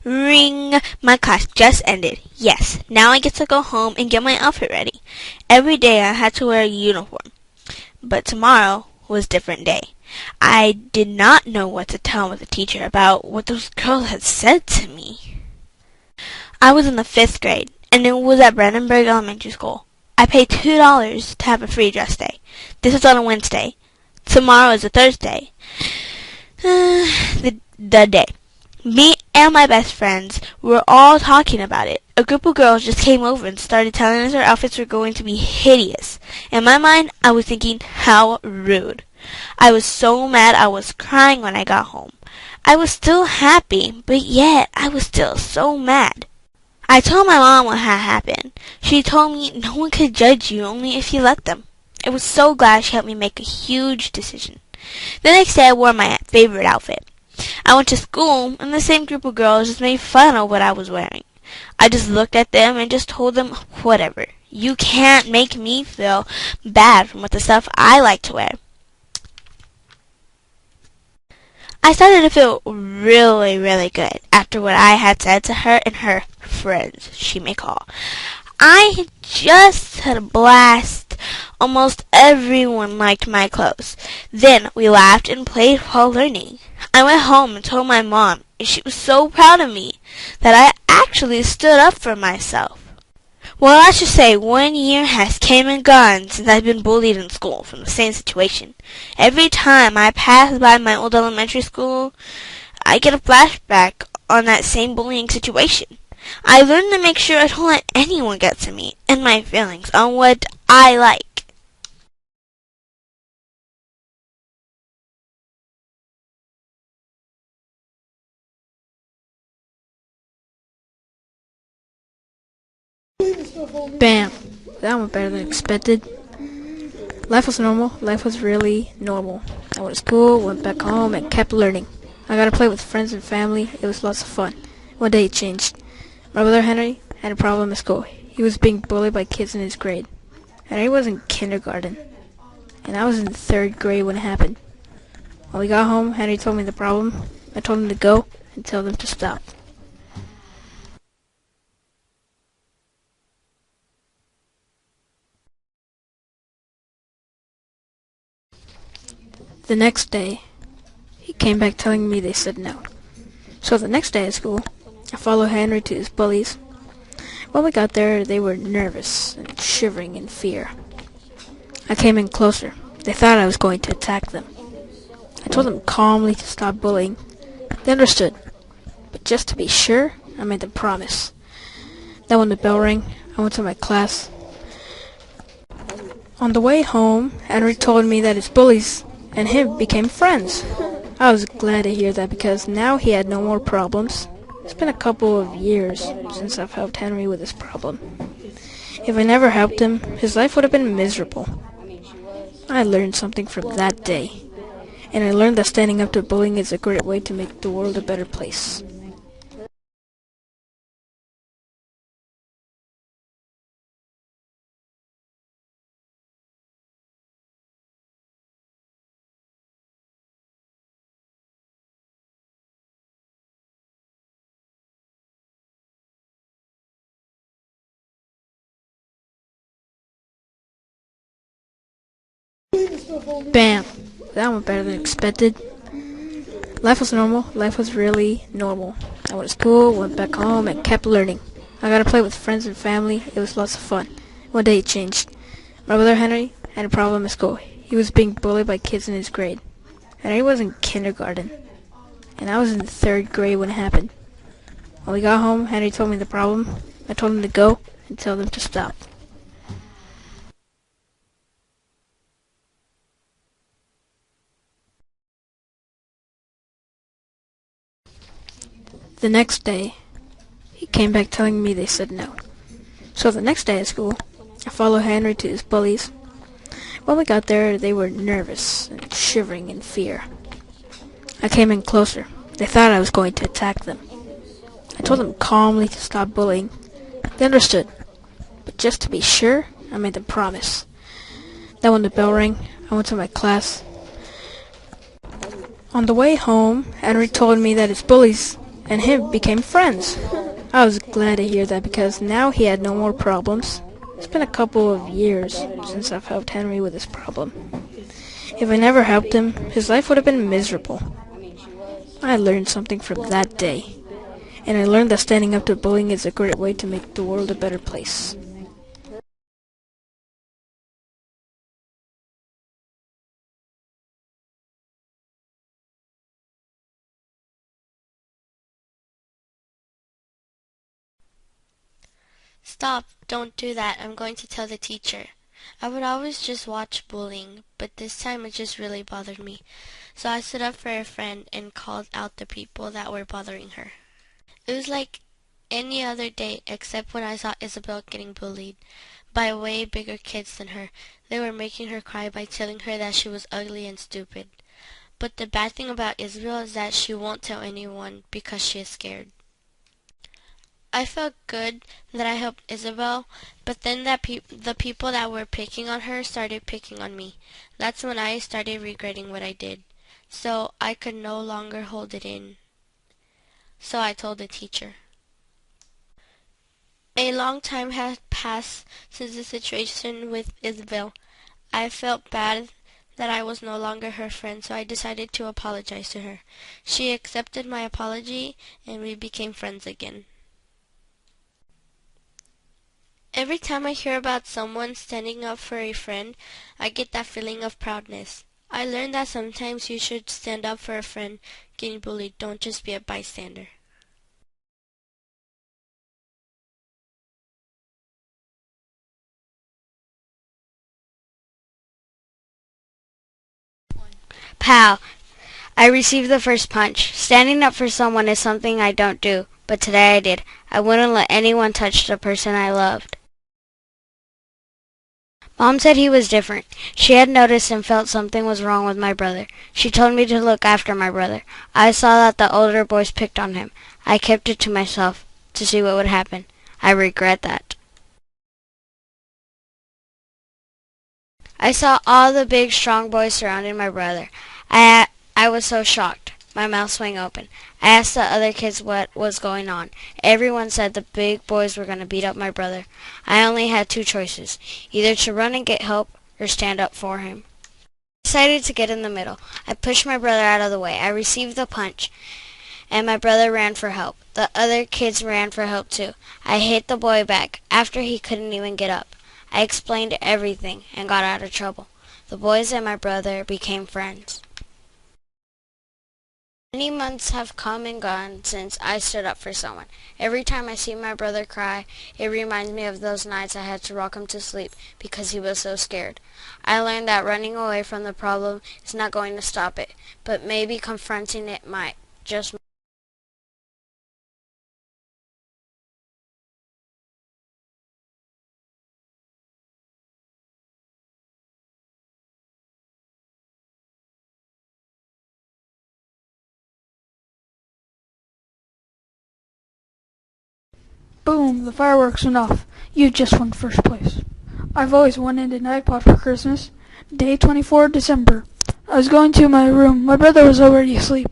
Ring! My class just ended. Yes, now I get to go home and get my outfit ready. Every day I had to wear a uniform. But tomorrow was a different day. I did not know what to tell the teacher about what those girls had said to me. I was in the 5th grade, and it was at Brandenburg Elementary School. I paid $2 to have a free dress day. This was on a Wednesday. Tomorrow is a Thursday. The day. Me and my best friends were all talking about it. A group of girls just came over and started telling us our outfits were going to be hideous. In my mind, I was thinking, how rude. I was so mad I was crying when I got home. I was still happy, but yet I was still so mad. I told my mom what had happened. She told me no one could judge you, only if you let them. I was so glad she helped me make a huge decision. The next day I wore my favorite outfit. I went to school, and the same group of girls just made fun of what I was wearing. I just looked at them and just told them, whatever. You can't make me feel bad from what the stuff I like to wear. I started to feel really, really good after what I had said to her and her friends, she may call. I just had a blast. Almost everyone liked my clothes. Then we laughed and played while learning. I went home and told my mom, and she was so proud of me that I actually stood up for myself. Well, I should say 1 year has came and gone since I've been bullied in school from the same situation. Every time I pass by my old elementary school, I get a flashback on that same bullying situation. I learned to make sure I don't let anyone get to me and my feelings on what I like. Bam! That went better than expected. Life was normal. Life was really normal. I went to school, went back home, and kept learning. I got to play with friends and family. It was lots of fun. One day it changed. My brother Henry had a problem at school. He was being bullied by kids in his grade. Henry was in kindergarten, and I was in the 3rd grade when it happened. When we got home, Henry told me the problem. I told him to go and tell them to stop. The next day, he came back telling me they said no. So the next day at school, I followed Henry to his bullies. When we got there, they were nervous and shivering in fear. I came in closer. They thought I was going to attack them. I told them calmly to stop bullying. They understood. But just to be sure, I made them promise. Then when the bell rang, I went to my class. On the way home, Henry told me that his bullies and him became friends. I was glad to hear that because now he had no more problems. It's been a couple of years since I've helped Henry with his problem. If I never helped him, his life would have been miserable. I learned something from that day, and I learned that standing up to bullying is a great way to make the world a better place. Bam! That went better than expected. Life was normal. Life was really normal. I went to school, went back home, and kept learning. I got to play with friends and family. It was lots of fun. One day it changed. My brother Henry had a problem at school. He was being bullied by kids in his grade. Henry was in kindergarten, and I was in the 3rd grade when it happened. When we got home, Henry told me the problem. I told him to go and tell them to stop. The next day, he came back telling me they said no. So the next day at school, I followed Henry to his bullies. When we got there, they were nervous and shivering in fear. I came in closer. They thought I was going to attack them. I told them calmly to stop bullying. They understood. But just to be sure, I made them promise. Then when the bell rang, I went to my class. On the way home, Henry told me that his bullies and him became friends. I was glad to hear that because now he had no more problems. It's been a couple of years since I've helped Henry with his problem. If I never helped him, his life would have been miserable. I learned something from that day, and I learned that standing up to bullying is a great way to make the world a better place. Stop, don't do that. I'm going to tell the teacher. I would always just watch bullying, but this time it just really bothered me. So I stood up for a friend and called out the people that were bothering her. It was like any other day except when I saw Isabel getting bullied by way bigger kids than her. They were making her cry by telling her that she was ugly and stupid. But the bad thing about Isabel is that she won't tell anyone because she is scared. I felt good that I helped Isabel, but then the people that were picking on her started picking on me. That's when I started regretting what I did. So I could no longer hold it in. So I told the teacher. A long time had passed since the situation with Isabel. I felt bad that I was no longer her friend, so I decided to apologize to her. She accepted my apology, and we became friends again. Every time I hear about someone standing up for a friend, I get that feeling of proudness. I learned that sometimes you should stand up for a friend getting bullied. Don't just be a bystander. Pow! I received the first punch. Standing up for someone is something I don't do, but today I did. I wouldn't let anyone touch the person I loved. Mom said he was different. She had noticed and felt something was wrong with my brother. She told me to look after my brother. I saw that the older boys picked on him. I kept it to myself to see what would happen. I regret that. I saw all the big, strong boys surrounding my brother. I was so shocked. My mouth swung open. I asked the other kids what was going on. Everyone said the big boys were going to beat up my brother. I only had two choices, either to run and get help or stand up for him. I decided to get in the middle. I pushed my brother out of the way. I received the punch, and my brother ran for help. The other kids ran for help too. I hit the boy back after he couldn't even get up. I explained everything and got out of trouble. The boys and my brother became friends. Many months have come and gone since I stood up for someone. Every time I see my brother cry, it reminds me of those nights I had to rock him to sleep because he was so scared. I learned that running away from the problem is not going to stop it, but maybe confronting it might. Just Boom, the fireworks went off. You just won first place. I've always wanted an iPod for Christmas. Day 24 December. I was going to my room. My brother was already asleep.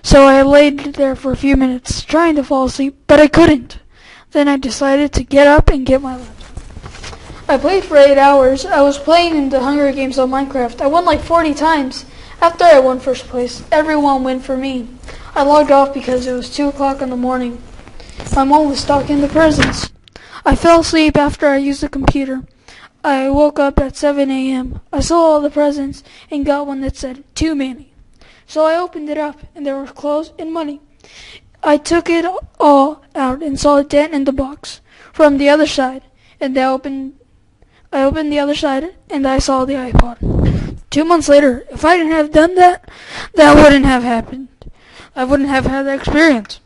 So I laid there for a few minutes, trying to fall asleep, but I couldn't. Then I decided to get up and get my laptop. I played for 8 hours. I was playing in the Hunger Games on Minecraft. I won like 40 times. After I won first place, everyone went for me. I logged off because it was 2 o'clock in the morning. My mom was stocking the presents. I fell asleep after I used the computer. I woke up at 7 a.m. I saw all the presents and got one that said, too many. So I opened it up and there were clothes and money. I took it all out and saw a dent in the box from the other side. And I opened the other side and I saw the iPod. 2 months later, if I didn't have done that, that wouldn't have happened. I wouldn't have had that experience.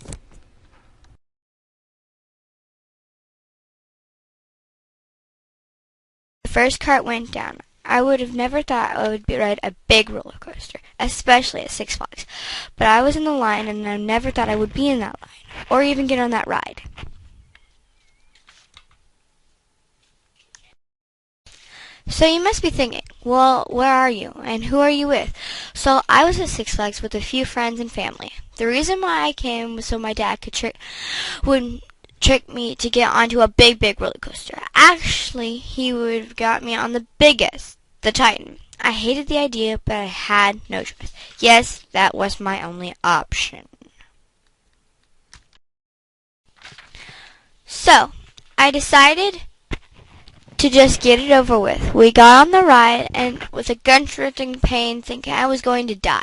The first cart went down. I would have never thought I would ride a big roller coaster, especially at Six Flags. But I was in the line, and I never thought I would be in that line, or even get on that ride. So you must be thinking, well, where are you, and who are you with? So I was at Six Flags with a few friends and family. The reason why I came was so my dad would trick me to get onto a big roller coaster. Actually, he would have got me on the biggest, the Titan. I hated the idea, but I had no choice. Yes, that was my only option. So, I decided to just get it over with. We got on the ride, and with a gut-wrenching pain, thinking I was going to die.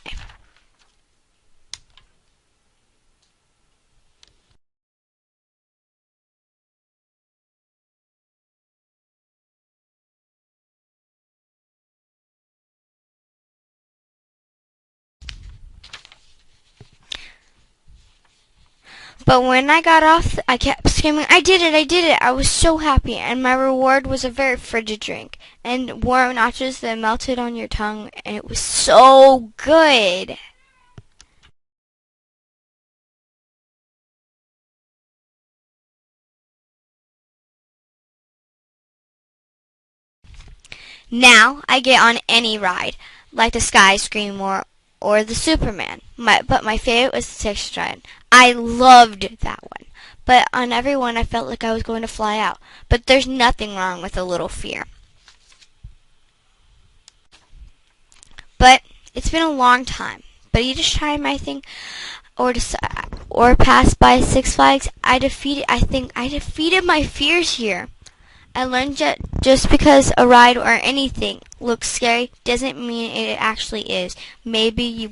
But when I got off, I kept screaming, I did it, I did it. I was so happy, and my reward was a very frigid drink, and warm nachos that melted on your tongue, and it was so good. Now I get on any ride, like the Sky Scream or the Superman. But my favorite was the Texas ride. I loved that one. But on every one I felt like I was going to fly out. But there's nothing wrong with a little fear. But it's been a long time. But each time I think or pass by Six Flags, I think I defeated my fears here. I learned that just because a ride or anything looks scary doesn't mean it actually is. Maybe you